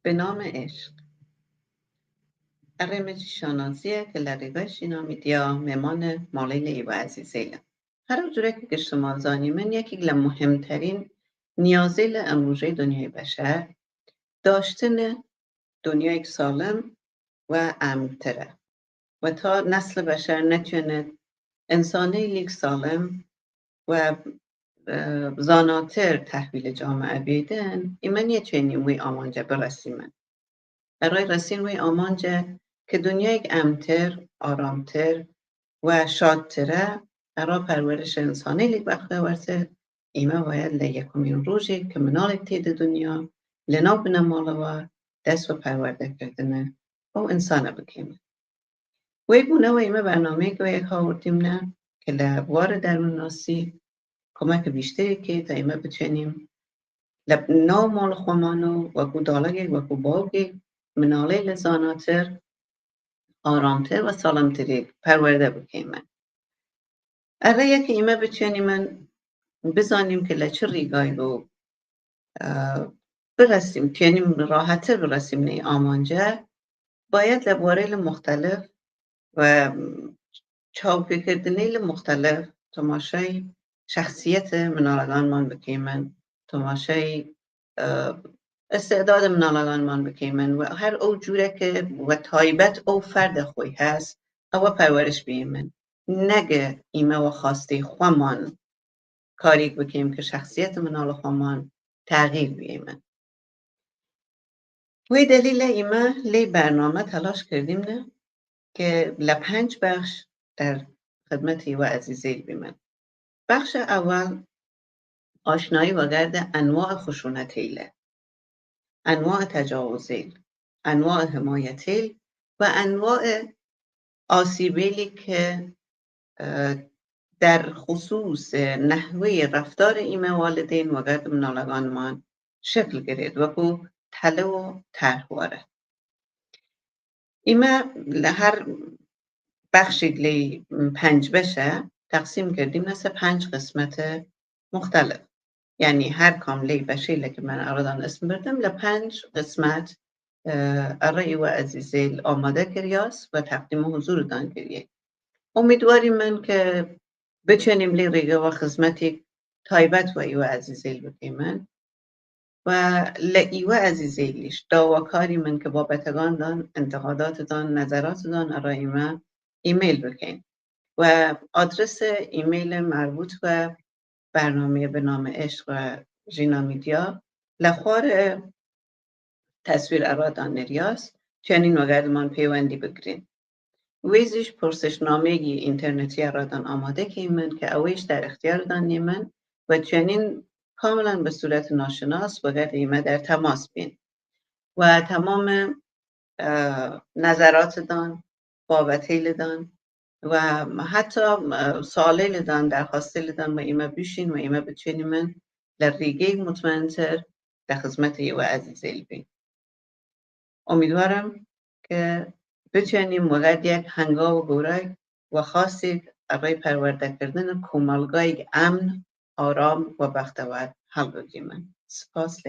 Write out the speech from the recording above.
به نام عشق ارمجی شانازیه که لرگای شینامیدیا ممان مالیلی و عزیزیله. هر جوره که شما زانی من یکی از مهمترین نیازیل امروزه دنیای بشر داشتن دنیای سالم و امن‌تره و تا نسل بشر نتونه انسانی لیک سالم و زاناتر تحویل جامعه بیدن ایمن یه چنین وی آمانجه برسیمن. برای رسین وی آمانجه که دنیا یک امن‌تر، آرامتر و شادتره برای پرورش انسانی لیک وقته ورسه ایمه باید لیکمین روژی که منال تید دنیا لنا بنمالوا دست و پرورده کردنه او انسان بکیمه. وی بونه و ایمه برنامه که یک آوردیم نه که لبوار درون ناسی کمک بیشتری که تا ایمه بچنیم نو مال خومانو و گودالگی و گوباگی مناله لزاناتر آرامتر و سالمتری پرورده بکیمه. اره یکی ایمه بچنیم من بزانیم که لچه ریگای رو برسیم کنیم راحتر برسیم نی آمانجه باید لبواره مختلف و چاوپی کردنی مختلف تماشای شخصیت منالگان من بکیمن تماشای استعداد منالگان من بکیمن و هر او جوره که و تایبت او فرد خوی هست او پرورش بیمن نگه ایمه و خواسته خوامان کاری بکیم که شخصیت منال خوامان تغییر بیمن وی دلیل ایمه لی برنامه تلاش کردیم نه که ل5 بخش در خدمتی و عزیزی بیمن. بخش اول آشنایی و گرد انواع خشونتیله، انواع تجاوزیل، انواع حمایتیل و انواع آسیبیلی که در خصوص نحوه رفتار ایمه والدین و گرد منالگان من شکل گرید و کو تله و طرحواره. ایمه هر بخشی لی 5 بشه تقسیم کردیم مثل 5 قسمت مختلف یعنی هر کام لی بشه که من ارادان اسم بردم ل5 قسمت ارائه و عزیزیل آماده کریاس و تقدیم حضور دان کریه امیدواریم من که بچنیم لی ریگه و خدمتی تایبت و ایو عزیزیل بکیمن و لئیو عزیزیلیش داواکاری من که بابتگان دان انتقادات دان نظرات دان ارائه من ایمیل بکن و آدرس ایمیل مربوط و برنامه به نام عشق و ژینا میدیا لخوار تصویر ارادان نریاس چنین وگردمان پیوندی بگیرین ویزیش پرسشنامه‌ای اینترنتی ارادان آماده که من که اویش در اختیار دان نیمن و چنین کاملا به صورت ناشناس وگرد ایمه در تماس بین و تمام نظرات دان بابتیل دان و حتی سوالی دان درخواستی دان و ایمه بیشین و ایمه بچینی من در ریگه مطمئنتر در خدمت ایو عزیزیل بین. امیدوارم که بچینیم وقت یک هنگام و گورای و خاصی برای پرورده کردن کومالگاه امن، آرام و بختور حل بگیمن. سپاس.